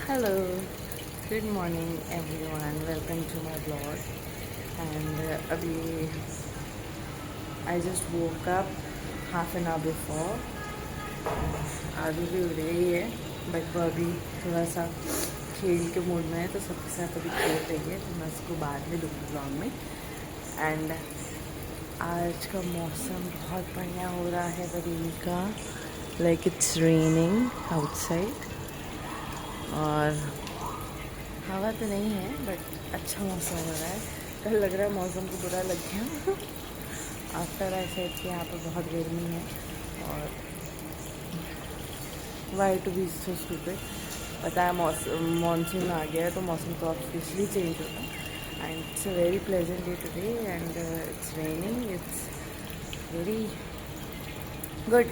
Hello, good morning everyone. Welcome to my vlog. And अभी I just woke up half an hour before. आदि भी उड़ गई है बट वो अभी थोड़ा सा खेल के मूड में है तो सबके साथ अभी खेल रही है तो मैं उसको बाद में दूँगी ब्लॉग में। एंड आज का मौसम बहुत बढ़िया हो रहा है बरेली का, लाइक इट्स रेनिंग आउटसाइड और हवा तो नहीं है बट अच्छा मौसम हो रहा है। कल लग रहा है मौसम को बुरा लग गया आफ्टर आई सेड कि यहाँ पर बहुत गर्मी है और why to be so stupid. पता है मानसून आ गया है तो मौसम तो ऑब्वियसली चेंज होगा and it's a very pleasant day today and it's raining, it's very good,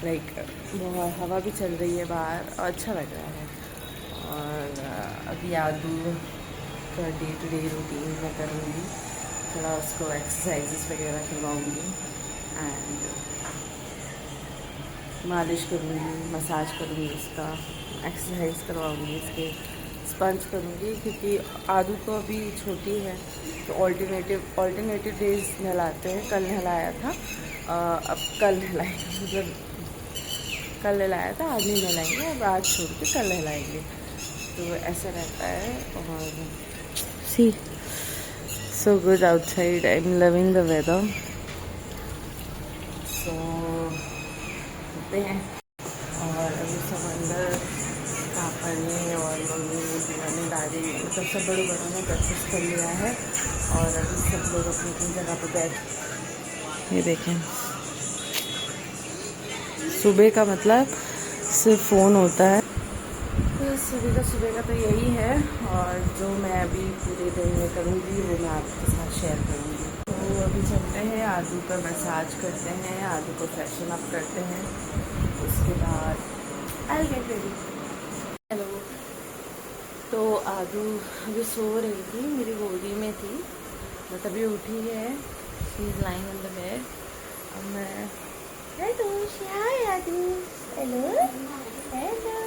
like हवा भी चल रही है बाहर और अच्छा लग रहा है। और अभी आदू का डे टू डे रूटीन मैं करूँगी, थोड़ा उसको एक्सरसाइजेस वगैरह करवाऊँगी एंड मालिश करूँगी, मसाज करूँगी, उसका एक्सरसाइज करवाऊँगी, इसके स्पंज करूँगी क्योंकि आदू को अभी छोटी है तो ऑल्टरनेटिव डेज नहलाते हैं। कल नहलाया था, अब कल नहलाएंगे, मतलब कल नहलाया था आज नहीं नहलाएंगे, अब आज छोड़ के कल नहलाएंगे, तो ऐसा रहता है। और see so good outside, I am loving the weather. So होते हैं और अभी सब अंदर पापा ने और मम्मी ने दादी मतलब सब बड़ों ने ब्रेकफास्ट कर लिया है और अभी सब लोग अपनी अपनी जगह पर बैठ। ये देखें, सुबह का मतलब सिर्फ फ़ोन होता है, तो सुबह का तो यही है। और जो मैं अभी पूरे दिन में करूँगी वो मैं आपके साथ शेयर करूँगी। तो अभी चलते हैं, आदू का मसाज करते हैं, आदू को फ्रेशन अप करते हैं, उसके बाद आई गेट रेडी। हेलो, तो आदू अभी सो रही थी, मेरी गोदी में थी बट अभी उठी है, she is lying on the bed. अब मैं hello hi Aadu, hello hello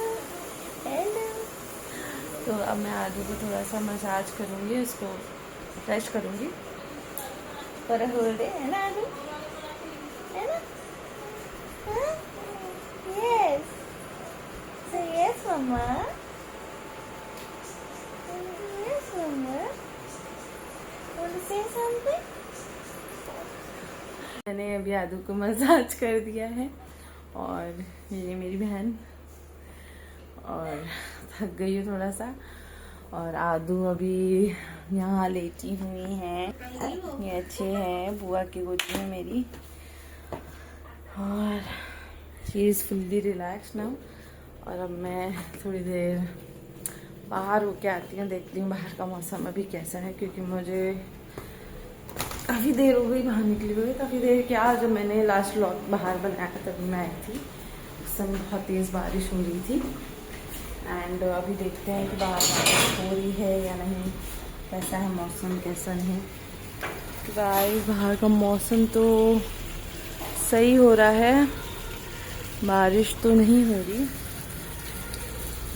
hello. तो अब मैं आदू को थोड़ा सा मसाज करूँगी, उसको फ्रेश करूँगी पर होल्ड है ना आदू, है ना? Yes, say yes mumma, yes mumma, want to say something. मैंने अभी आदू को मसाज कर दिया है और ये मेरी बहन और थक गई है थोड़ा सा। और आदू अभी यहाँ लेटी हुई हैं, ये अच्छे हैं बुआ की गोदी में मेरी, और she is fully relax now. और अब मैं थोड़ी देर बाहर होके आती हूँ, देखती हूँ बाहर का मौसम अभी कैसा है, क्योंकि मुझे काफ़ी देर हो गई बाहर निकली हुई। काफ़ी देर क्या, जब मैंने लास्ट व्लॉग बाहर बनाया तभी मैं आई थी, उस समय बहुत तेज़ बारिश हो रही थी। एंड अभी देखते हैं कि बाहर बारिश हो रही है या नहीं, कैसा है मौसम कैसा नहीं। गाइस बाहर का मौसम तो सही हो रहा है, बारिश तो नहीं हो रही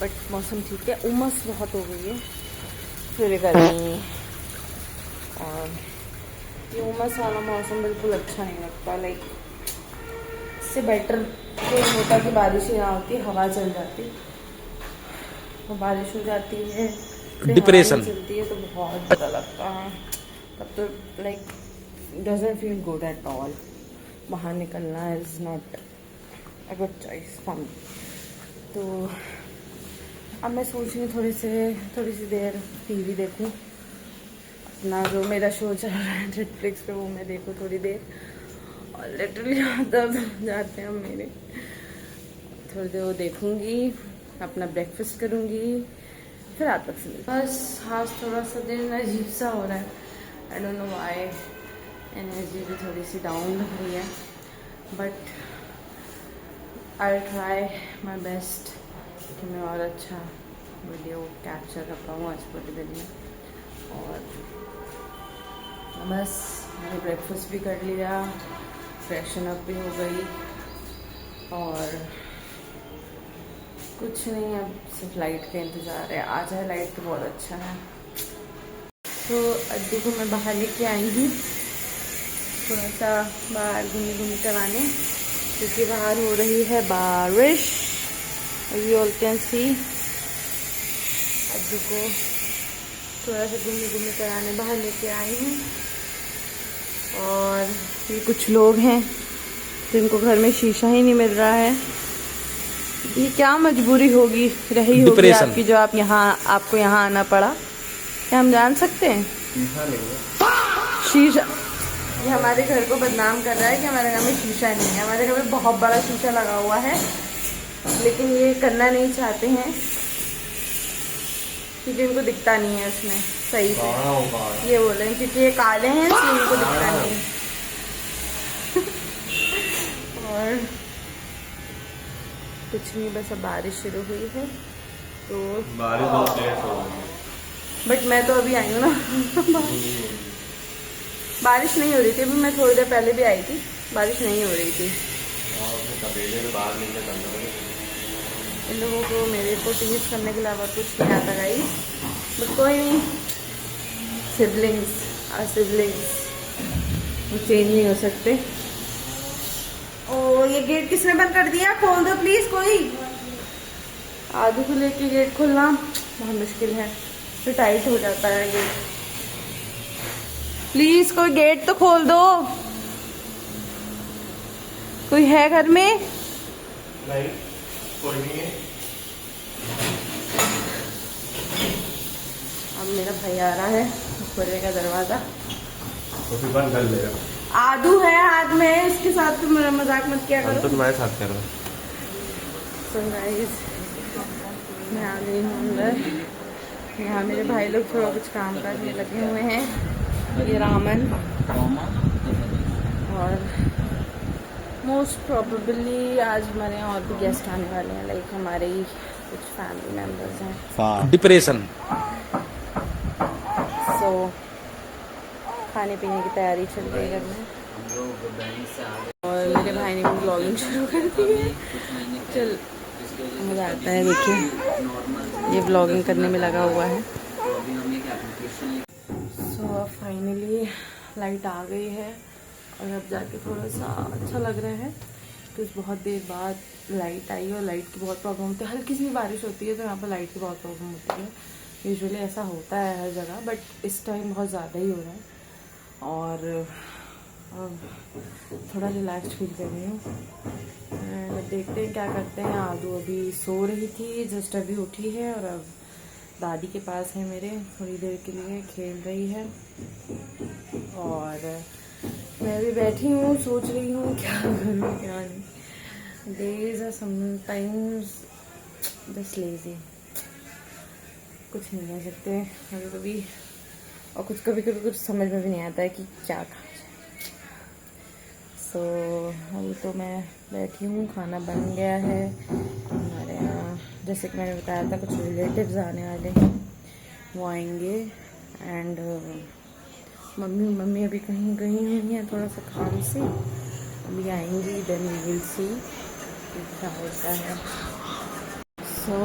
बट मौसम ठीक है। उमस बहुत हो गई है, फिर गर्मी, और ये उमस वाला मौसम बिल्कुल अच्छा नहीं लगता। लाइक इससे बेटर तो होता कि बारिश ना होती, हवा चल जाती, तो बारिश हो जाती है, डिप्रेशन चलती है तो बहुत बुरा लगता है। तब तो like doesn't feel good at all, बाहर निकलना is not a good choice for me. तो अब मैं सोच रही हूँ थोड़ी सी देर टीवी देखूँ, अपना जो मेरा शो चल रहा है नेटफ्लिक्स पे वो मैं देखूँ थोड़ी देर, और लिटरली दर्द हो जाते हैं मेरे। थोड़ी देर वो देखूँगी, अपना ब्रेकफास्ट करूँगी, फिर रात तक से बस। आज थोड़ा सा दिन अजीब सा हो रहा है, I don't know why, energy भी थोड़ी सी डाउन लग रही है, but I try my best कि मैं और अच्छा वीडियो कैप्चर कर पाऊँ आज पूरे दिन में। और बस मैंने ब्रेकफास्ट भी कर लिया, फ्रेशन अप भी हो गई, और कुछ नहीं, अब सिर्फ लाइट का इंतज़ार है। आ जाए लाइट तो बहुत अच्छा है। तो अद्दू को मैं बाहर लेके आई हूँ थोड़ा सा बाहर घूमी कराने, क्योंकि बाहर हो रही है बारिश। You all can see. Addu को थोड़ा सा घूमी कराने बाहर लेके आई हूँ। और ये कुछ लोग हैं जिनको घर में शीशा ही नहीं मिल रहा है। ये क्या मजबूरी होगी रही होगी आपकी, जो आप आपको यहाँ आना पड़ा? क्या हम जान सकते हैं? शीशा ये हमारे घर को बदनाम कर रहा है कि हमारे घर में शीशा नहीं है। हमारे घर में बहुत बड़ा शीशा लगा हुआ है, लेकिन ये करना नहीं चाहते हैं क्योंकि इनको दिखता नहीं है उसमें सही से। ये बोल रहे हैं क्योंकि ये काले हैं इसलिए इनको दिखता नहीं है। और कुछ नहीं, बस अब बारिश शुरू हुई है तो बट मैं तो अभी आई हूँ ना। बारिश नहीं हो रही थी, अभी मैं थोड़ी देर पहले भी आई थी, बारिश नहीं हो रही थी। इन लोगों को मेरे को टीज करने के अलावा कुछ नहीं आता गाइस, बट कोई नहीं, सिबलिंग्स चेंज नहीं हो सकते। ओ ये गेट किसने बंद कर दिया? खोल दो प्लीज कोई। आदू को लेके गेट खोलना बहुत मुश्किल है, तो टाइट हो जाता है गेट। प्लीज कोई गेट तो खोल दो। कोई है घर में? नहीं, कोई नहीं है। अब मेरा भाई आ रहा है, खोलेगा दरवाजा तो फिर बंद कर लेगा। आदू है हाथ में, इसके साथ तुम मेरा मजाक मत किया करो। तो तुम्हारे साथ कर रहा। सो गाइस मैं आ गई हूँ अंदर। यहाँ मेरे भाई लोग थोड़ा कुछ काम करने लगे हुए हैं। ये रामन और मोस्ट प्रोबेबली आज हमारे यहाँ और भी गेस्ट आने वाले हैं, लाइक हमारे ही कुछ फैमिली मेम्बर्स हैं। डिप्रेशन। सो खाने पीने की तैयारी चल रही है घर में, और मेरे भाई ने भी ब्लॉगिंग शुरू कर दी है। चल मज़ा आता है, देखिए ये ब्लॉगिंग करने में लगा हुआ है। सो फाइनली लाइट आ गई है और अब जाके थोड़ा सा अच्छा लग रहा है, क्योंकि बहुत देर बाद लाइट आई और लाइट की बहुत प्रॉब्लम होती है। हल्की सी बारिश होती है तो यहाँ पर लाइट की बहुत प्रॉब्लम होती है। यूजुअली ऐसा होता है हर जगह, बट इस टाइम बहुत ज़्यादा ही हो रहा है। और अब थोड़ा रिलैक्स फील कर रही हूँ। देखते हैं क्या करते हैं। आदू अभी सो रही थी, जस्ट अभी उठी है और अब दादी के पास है मेरे, थोड़ी देर के लिए खेल रही है। और मैं भी बैठी हूँ, सोच रही हूँ क्या करूँ क्या नहीं। Days are sometimes just lazy, कुछ नहीं कह सकते कभी कभी, और कभी कुछ समझ में भी नहीं आता है कि क्या खाना है। सो अभी तो मैं बैठी हूँ, खाना बन गया है हमारे यहाँ। जैसे कि मैंने बताया था कुछ रिलेटिव्स आने वाले हैं, वो आएंगे। एंड मम्मी अभी कहीं गई हुई हैं थोड़ा सा काम से, अभी आएंगी, देन वी विल सी क्या होता है। सो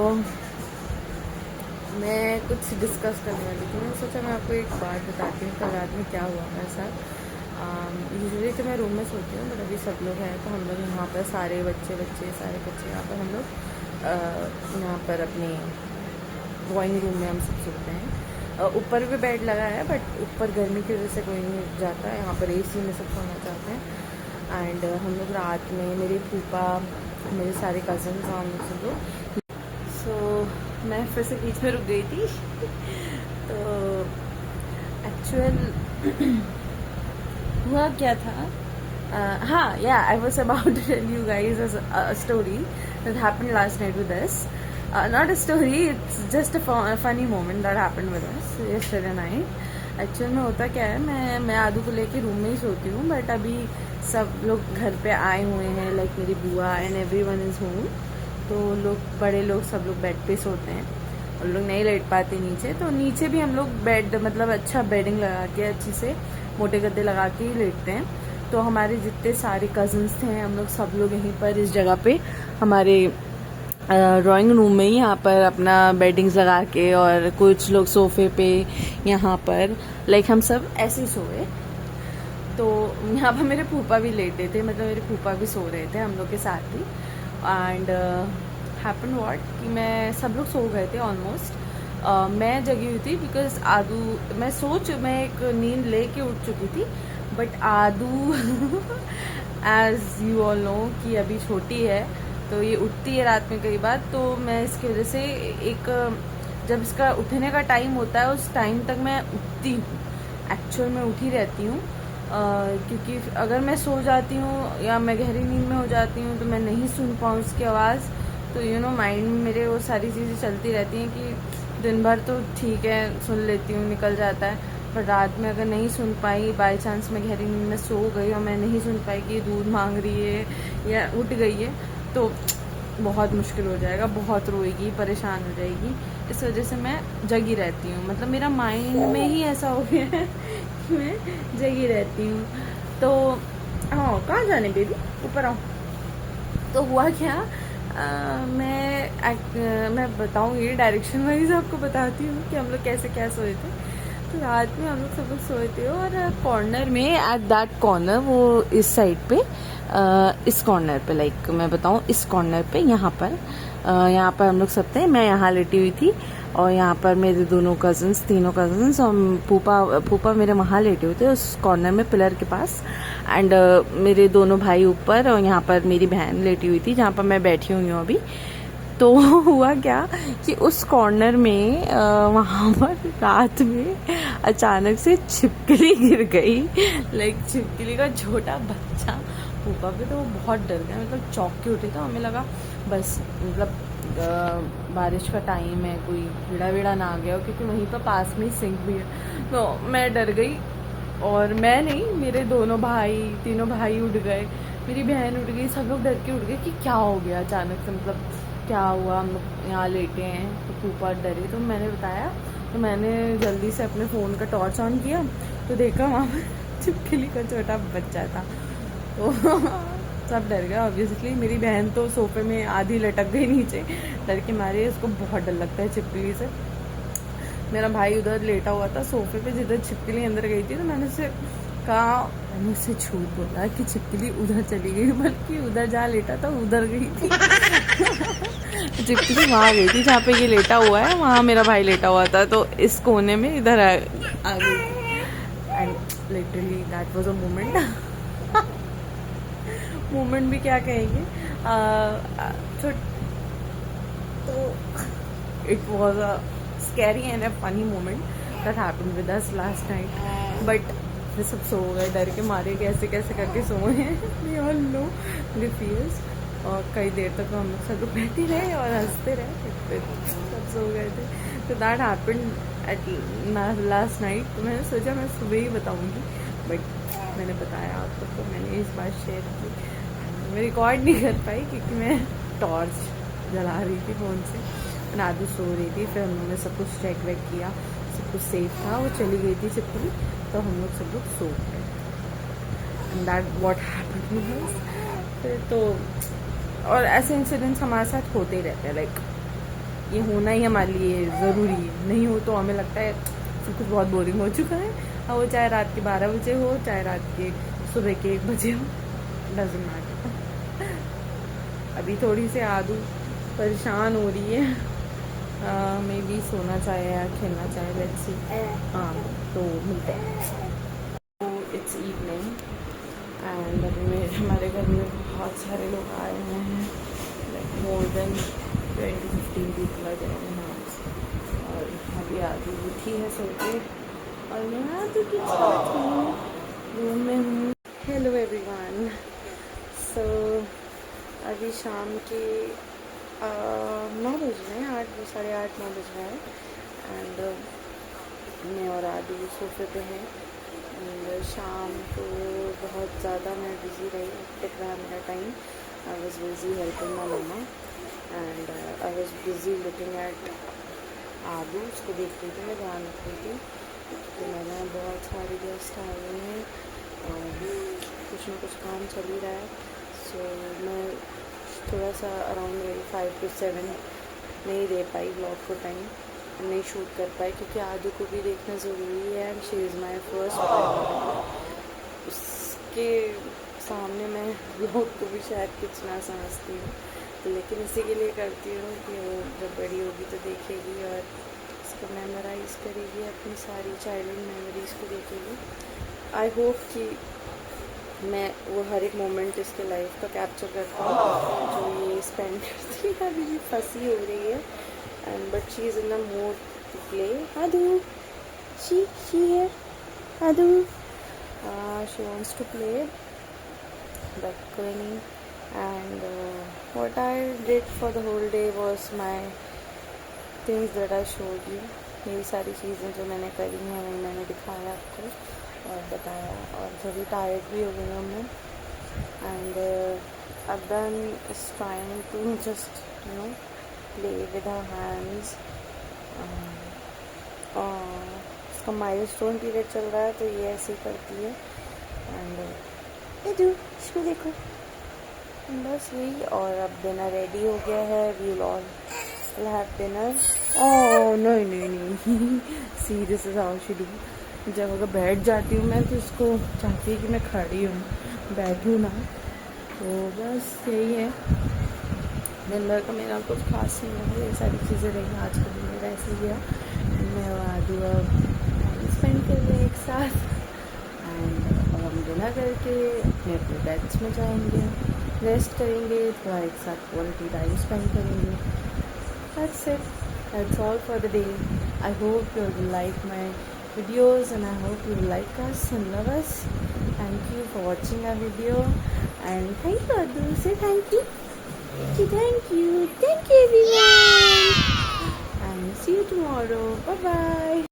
मैं कुछ डिस्कस करने वाली थी। मैंने सोचा मैं आपको एक बात बताती हूँ, कल रात में क्या हुआ मेरे साथ। यूजुअली तो मैं रूम में सोती हूँ, बट अभी सब लोग हैं तो हम लोग यहाँ पर सारे बच्चे यहाँ पर हम लोग यहाँ पर अपने ड्राइंग रूम में हम सब सोते हैं। ऊपर भी बेड लगा है, बट ऊपर गर्मी की वजह से कोई नहीं जाता है, यहाँ पर AC में सब सोना चाहते हैं। एंड हम लोग रात में, मेरी फूफा, मेरे सारे कज़न्स, हम लोग सब लोग। सो मैं फिर से बीच में रुक गई थी। तो एक्चुअल हुआ क्या था, हाँ या I was about to tell you guys a story that happened last night with us. Not a story, it's just a funny moment that happened with us yesterday night. Actual में होता क्या है, मैं आदू को लेके रूम में ही सोती हूँ, बट अभी सब लोग घर पे आए हुए हैं, लाइक मेरी बुआ एंड एवरीवन इज़ होम। तो लोग, बड़े लोग, सब लोग बेड पे सोते हैं और लोग नहीं लेट पाते नीचे, तो नीचे भी हम लोग बेड, मतलब अच्छा बेडिंग लगा के, अच्छी से मोटे गद्दे लगा के ही लेटते हैं। तो हमारे जितने सारे कज़न्स थे, हम लोग सब लोग यहीं पर इस जगह पे हमारे ड्राइंग रूम में ही यहाँ पर अपना बेडिंग्स लगा के, और कुछ लोग सोफे पे यहाँ पर, लाइक हम सब ऐसे ही सोए। तो यहाँ पर मेरे फूफा भी लेटे थे, मतलब मेरे फूफा भी सो रहे थे हम लोग के साथ ही। एंड हैपन व्हाट कि मैं सब लोग सो गए थे ऑलमोस्ट। मैं जगी हुई थी बिकॉज आदू, मैं एक नींद लेके उठ चुकी थी, but Aadu as you all know कि अभी छोटी है तो ये उठती है रात में कई बार। तो मैं इसकी वजह से जब इसका उठने का टाइम होता है उस टाइम तक मैं उठती हूँ, एक्चुअल में उठी रहती हूँ। क्योंकि अगर मैं सो जाती हूँ या मैं गहरी नींद में हो जाती हूँ तो मैं नहीं सुन पाऊँ उसकी आवाज़। तो माइंड में मेरे वो सारी चीज़ें चलती रहती हैं कि दिन भर तो ठीक है सुन लेती हूँ, निकल जाता है, पर रात में अगर नहीं सुन पाई, बाय चांस मैं गहरी नींद में सो गई और मैं नहीं सुन पाई कि दूध मांग रही है या उठ गई है, तो बहुत मुश्किल हो जाएगा, बहुत रोएगी, परेशान हो जाएगी। इस वजह से मैं जगी रहती हूँ, मतलब मेरा माइंड में ही ऐसा हो गया है कि मैं जगी रहती हूँ। तो हाँ, कहाँ जाने बेबी, ऊपर आओ। तो हुआ क्या, मैं बताऊँगी डायरेक्शन वाइज, आपको बताती हूँ कि हम लोग कैसे क्या सोए थे। तो रात में हम लोग सब लोग सोए थे और कॉर्नर में, एट दैट कॉर्नर, वो इस साइड पे, इस कॉर्नर पे, लाइक मैं बताऊँ इस कॉर्नर पे, यहाँ पर हम लोग सब थे। मैं यहाँ लेटी हुई थी और यहाँ पर मेरे तीनों कजन्स और फूफा मेरे वहाँ लेटे हुए थे उस कॉर्नर में पिलर के पास। एंड मेरे दोनों भाई ऊपर, और यहाँ पर मेरी बहन लेटी हुई थी जहाँ पर मैं बैठी हुई हूँ अभी। तो हुआ क्या कि उस कॉर्नर में वहाँ पर रात में अचानक से छिपकली गिर गई, लाइक छिपकली का छोटा बच्चा। फूफा भी तो वो बहुत डर गया, मतलब चौंक के उठे, तो हमें लगा बस मतलब बारिश का टाइम है, कोई कीड़ा वीड़ा ना आ गया हो, क्योंकि वहीं पर पास में ही सिंक भी है। तो मैं डर गई, और मैं नहीं, मेरे तीनों भाई उठ गए, मेरी बहन उठ गई, सब लोग डर के उठ गए कि क्या हो गया अचानक से, मतलब क्या हुआ, हम लोग यहाँ लेटे हैं। तो फूफा डरे, तो मैंने बताया, तो मैंने जल्दी से अपने फ़ोन का टॉर्च ऑन किया, तो देखा वहाँ पर छिपकली का छोटा बच्चा था। तो सब डर गया ऑब्वियसली। मेरी बहन तो सोफे में आधी लटक गई नीचे, डर के मारे, उसको बहुत डर लगता है छिपकली से। मेरा भाई उधर लेटा हुआ था सोफे पे, जिधर छिपकली अंदर गई थी, तो मैंने उससे झूठ बोला कि छिपकली उधर चली गई, बल्कि उधर जहाँ लेटा था उधर गई थी। छिपकली वहाँ गई थी जहाँ पे ये लेटा हुआ है, वहाँ मेरा भाई लेटा हुआ था, तो इस कोने में इधर आ गई थी। And literally that was a moment भी क्या कहेंगे, तो it was a scary and a funny moment that happened with us last night. But फिर सब सो गए डर के मारे, कैसे करके सोए हैं, we all know the feels. और कई देर तक हम लोग सब लोग बैठे रहे और हंसते रहे, फिर सब सो गए थे। तो that happened at last night. तो मैंने सोचा मैं सुबह ही बताऊँगी, बट मैंने बताया आपको, तो मैंने इस बार शेयर की। मैं रिकॉर्ड नहीं कर पाई क्योंकि मैं टॉर्च जला रही थी फ़ोन से, नादू सो रही थी। फिर हम लोगों ने सब कुछ चेक वेक किया, सब कुछ सेफ था, वो चली गई थी छिपकली, तो हम लोग सब लोग सो गए। And that what happened. फिर तो और ऐसे इंसिडेंट्स हमारे साथ होते ही रहते हैं, लाइक ये होना ही हमारे लिए ज़रूरी है, नहीं हो तो हमें लगता है सब कुछ बहुत बोरिंग हो चुका है। और वो चाहे रात के 12 बजे हो, चाहे रात के सुबह के 1 बजे हो, डजंट मैटर। अभी थोड़ी सी आदू परेशान हो रही है, मे बी सोना चाहे या खेलना चाहे, लेट्स सी। हाँ, तो मिलते हैं। तो इट्स इवनिंग एंड अभी हमारे घर में बहुत सारे लोग आए हुए हैं, लाइक मोर देन 20-15 पीपल आ गए हैं। और अभी आदू उठी है सो के, और मैं आदू के साथ हूँ, रूम में हूँ। Hello everyone. सो अभी शाम के 9 बज रहे हैं, 8-9 बज रहे हैं। एंड मैं और आदू सोफे पे हैं। एंड शाम को बहुत ज़्यादा मैं बिज़ी रही, टिक रहा मेरा time. I was busy helping my mumma and I was busy looking at Aadu, उसको देख रही थी, मैं ध्यान रख रही थी। तो मैंने बहुत सारे गेस्ट आए हुए हैं और कुछ ना कुछ काम चल ही रहा है। सो मैं थोड़ा सा अराउंड मेरी 5 to 7 नहीं दे पाई ब्लॉग को टाइम, नहीं शूट कर पाई क्योंकि आदू को भी देखना ज़रूरी है and she is my first priority. उसके सामने मैं ब्लॉग को भी शायद कुछ ना समझती हूँ, तो लेकिन इसी के लिए करती हूँ कि वो जब बड़ी होगी तो देखेगी और इसको मेमोराइज़ करेगी, अपनी सारी चाइल्डहुड मेमोरीज़ को देखेगी। आई होप कि मैं वो हर एक मोमेंट इसके लाइफ का कैप्चर करता हूँ जो ये स्पेंड करती है। अभी भी फंसी हो रही है and but she is in the mood to play. Aadu she है Aadu, she wants to play but कोई नहीं। And what I did for the whole day was my things that I showed you. मेरी सारी चीज़ें जो मैंने करी हैं वही मैंने दिखाया आपको और बताया, और थोड़ी टायर्ड भी हो गई हूँ मैं। And Adan is trying to just play with her hands. इसका माइलस्टोन पीरियड चल रहा है तो ये ऐसे ही करती है। एंड इसको देखो, बस यही। और अब डिनर रेडी हो गया है, we will all have dinner. Oh नहीं see this is how she do. जब अगर बैठ जाती हूँ मैं तो उसको चाहती है कि मैं खड़ी हूँ, बैठूँ ना। तो बस यही है, दिन भर का मेरा कुछ खास नहीं है, ये सारी चीज़ें रही। आज का दिन मेरा ऐसे गया, मैं आदू अब टाइम स्पेंड कर रहे एक साथ एंड अब हम डिनर करके अपने अपने बेड्स में जाएंगे, रेस्ट करेंगे, थोड़ा एक साथ क्वालिटी टाइम स्पेंड करेंगे। That's it, that's all for the day. I hope you will like my videos and I hope you like us and love us. Thank you for watching our video and thank you Adu, say thank you everyone and see you tomorrow. Bye bye.